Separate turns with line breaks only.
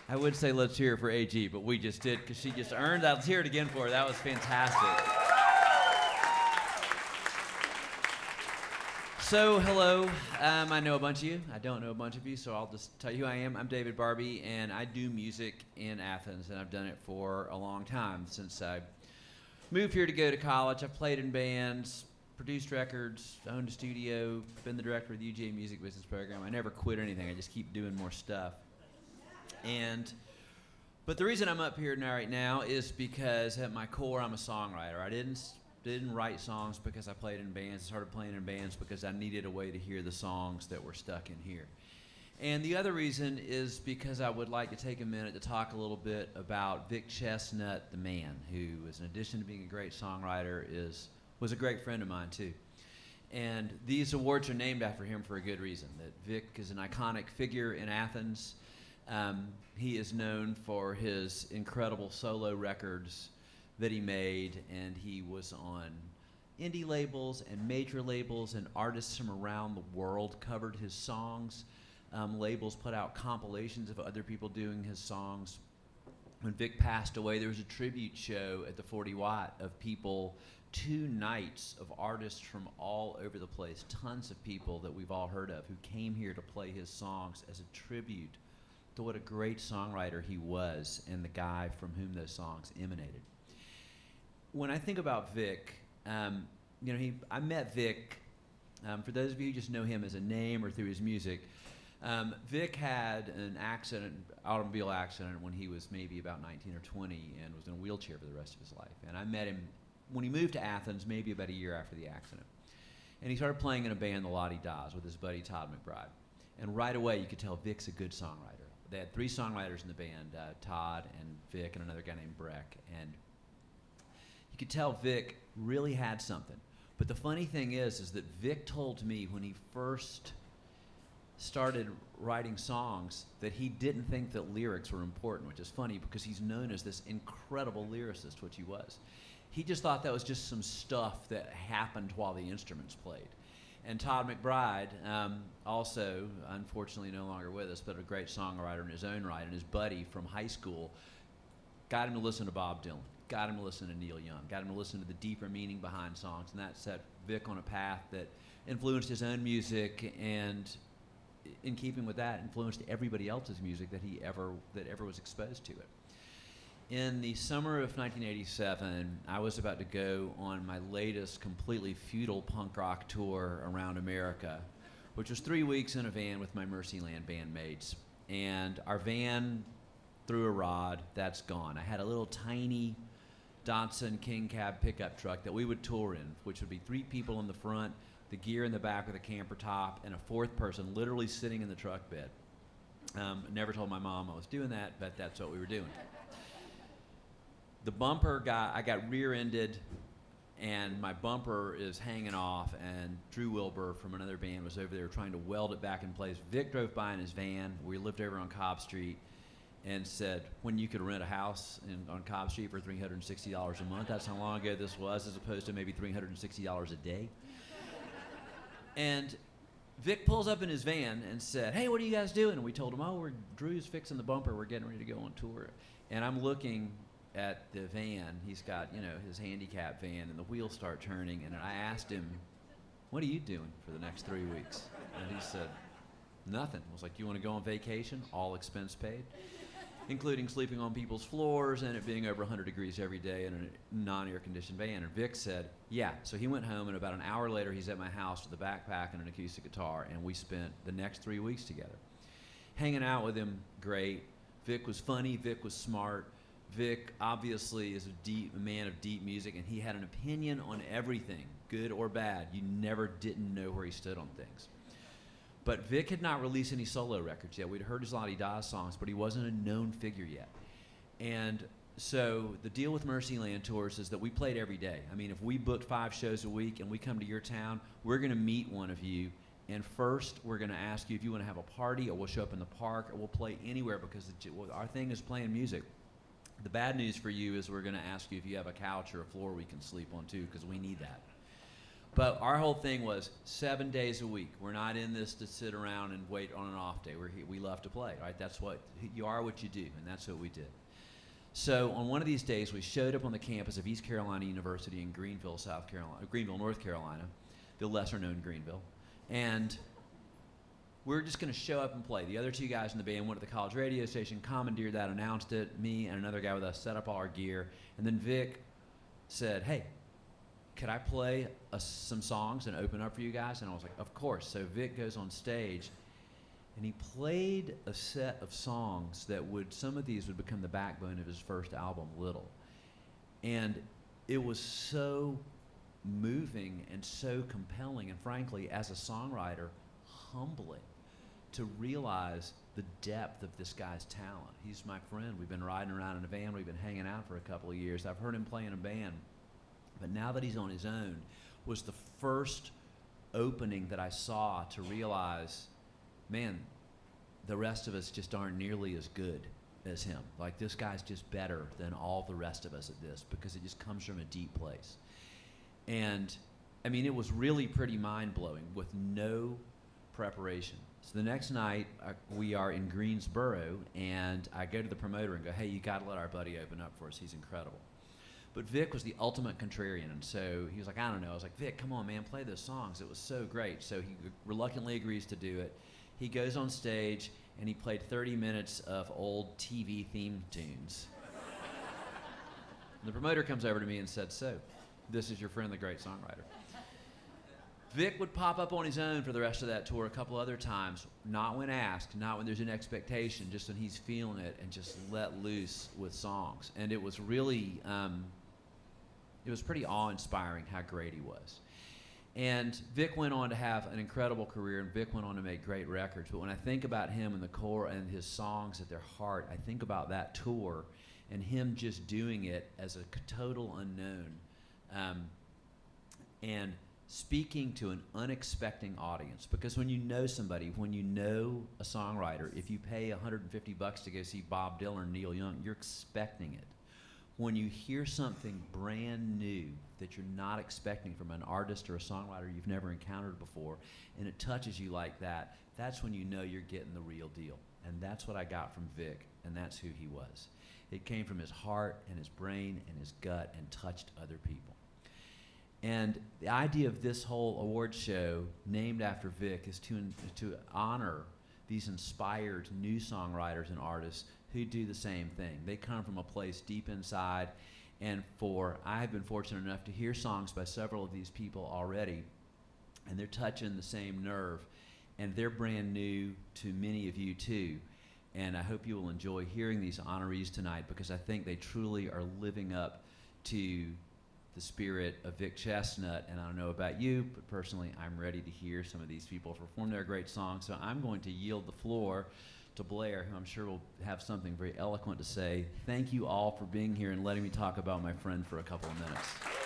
I would say let's hear it for AG, but we just did because she just earned that. Let's hear it again for her. That was fantastic. So, hello. I know a bunch of you. I don't know a bunch of you, so I'll just tell you who I am. I'm David Barbe, and I do music in Athens, and I've done it for a long time. Since I moved here to go to college, I've played in bands, produced records, owned a studio, been the director of the UGA Music Business Program. I never quit anything. I just keep doing more stuff. But the reason I'm up here right now is because at my core, I'm a songwriter. I didn't write songs because I played in bands. I started playing in bands because I needed a way to hear the songs that were stuck in here. And the other reason is because I would like to take a minute to talk a little bit about Vic Chesnutt, the man, who, in addition to being a great songwriter, was a great friend of mine too. And these awards are named after him for a good reason. That Vic is an iconic figure in Athens. He is known for his incredible solo records that he made, and he was on indie labels and major labels, and artists from around the world covered his songs. Labels put out compilations of other people doing his songs. When Vic passed away, there was a tribute show at the 40 Watt of people, 2 nights of artists from all over the place, tons of people that we've all heard of who came here to play his songs as a tribute to what a great songwriter he was and the guy from whom those songs emanated. When I think about Vic, I met Vic, for those of you who just know him as a name or through his music, Vic had an automobile accident when he was maybe about 19 or 20 and was in a wheelchair for the rest of his life. And I met him when he moved to Athens, maybe about a year after the accident. And he started playing in a band, the Lottie Dawes, with his buddy Todd McBride. And right away, you could tell Vic's a good songwriter. They had 3 songwriters in the band, Todd and Vic and another guy named Breck. And you could tell Vic really had something. But the funny thing is that Vic told me when he first started writing songs that he didn't think that lyrics were important, which is funny because he's known as this incredible lyricist, which he was. He just thought that was just some stuff that happened while the instruments played. And Todd McBride, also unfortunately no longer with us, but a great songwriter in his own right, and his buddy from high school, got him to listen to Bob Dylan, got him to listen to Neil Young, got him to listen to the deeper meaning behind songs, and that set Vic on a path that influenced his own music, and in keeping with that, influenced everybody else's music that ever was exposed to it. In the summer of 1987, I was about to go on my latest completely futile punk rock tour around America, which was 3 weeks in a van with my Mercyland bandmates. And our van threw a rod, that's gone. I had a little tiny Datsun King Cab pickup truck that we would tour in, which would be 3 people in the front, the gear in the back with a camper top, and a 4th person literally sitting in the truck bed. Never told my mom I was doing that, but that's what we were doing. The bumper I got rear-ended, and my bumper is hanging off, and Drew Wilbur from another band was over there trying to weld it back in place. Vic drove by in his van. We lived over on Cobb Street, and said, when you could rent a house on Cobb Street for $360 a month, that's how long ago this was, as opposed to maybe $360 a day. And Vic pulls up in his van and said, hey, what are you guys doing? And we told him, Drew's fixing the bumper. We're getting ready to go on tour. And I'm looking at the van. He's got, his handicap van, and the wheels start turning. And I asked him, what are you doing for the next 3 weeks? And he said, nothing. I was like, you want to go on vacation? All expense paid, including sleeping on people's floors and it being over 100 degrees every day in a non-air conditioned van. And Vic said, yeah. So he went home, and about an hour later, he's at my house with a backpack and an acoustic guitar, and we spent the next 3 weeks together. Hanging out with him, great. Vic was funny, Vic was smart. Vic obviously is a man of deep music, and he had an opinion on everything, good or bad. You never didn't know where he stood on things. But Vic had not released any solo records yet. We'd heard his Lottie Dawes songs, but he wasn't a known figure yet. And so the deal with Mercyland tours is that we played every day. I mean, if we booked 5 shows a week and we come to your town, we're going to meet one of you. And first, we're going to ask you if you want to have a party, or we'll show up in the park, or we'll play anywhere, because our thing is playing music. The bad news for you is we're going to ask you if you have a couch or a floor we can sleep on too, because we need that. But our whole thing was 7 days a week. We're not in this to sit around and wait on an off day. We love to play, right? That's what you are, what you do, and that's what we did. So on one of these days, we showed up on the campus of East Carolina University in Greenville, North Carolina, the lesser-known Greenville, and we were just going to show up and play. The other two guys in the band went to the college radio station, commandeered that, announced it. Me and another guy with us set up all our gear, and then Vic said, "Hey, could I play some songs and open up for you guys?" And I was like, "Of course." So Vic goes on stage, and he played a set of songs that some of these would become the backbone of his first album, Little. And it was so moving and so compelling, and frankly, as a songwriter, humbling to realize the depth of this guy's talent. He's my friend. We've been riding around in a van. We've been hanging out for a couple of years. I've heard him play in a band. But now that he's on his own was the first opening that I saw to realize, man, the rest of us just aren't nearly as good as him. Like, this guy's just better than all the rest of us at this, because it just comes from a deep place. And, I mean, it was really pretty mind-blowing with no preparation. So the next night, we are in Greensboro, and I go to the promoter and go, "Hey, you got to let our buddy open up for us. He's incredible." But Vic was the ultimate contrarian, and so he was like, "I don't know." I was like, "Vic, come on, man, play those songs." It was so great. So he reluctantly agrees to do it. He goes on stage, and he played 30 minutes of old TV theme tunes. The promoter comes over to me and said, "So, this is your friend, the great songwriter." Vic would pop up on his own for the rest of that tour a couple other times, not when asked, not when there's an expectation, just when he's feeling it and just let loose with songs. And it was really, it was pretty awe-inspiring how great he was. And Vic went on to have an incredible career, and Vic went on to make great records. But when I think about him and the core and his songs at their heart, I think about that tour and him just doing it as a total unknown, and speaking to an unexpecting audience. Because when you know somebody, when you know a songwriter, if you pay $150 to go see Bob Dylan or Neil Young, you're expecting it. When you hear something brand new that you're not expecting from an artist or a songwriter you've never encountered before, and it touches you like that, that's when you know you're getting the real deal. And that's what I got from Vic, and that's who he was. It came from his heart and his brain and his gut and touched other people. And the idea of this whole award show, named after Vic, is to honor these inspired new songwriters and artists who do the same thing. They come from a place deep inside, and I've been fortunate enough to hear songs by several of these people already, and they're touching the same nerve, and they're brand new to many of you too. And I hope you will enjoy hearing these honorees tonight, because I think they truly are living up to the spirit of Vic Chesnutt. And I don't know about you, but personally, I'm ready to hear some of these people perform their great songs. So I'm going to yield the floor to Blair, who I'm sure will have something very eloquent to say. Thank you all for being here and letting me talk about my friend for a couple of minutes.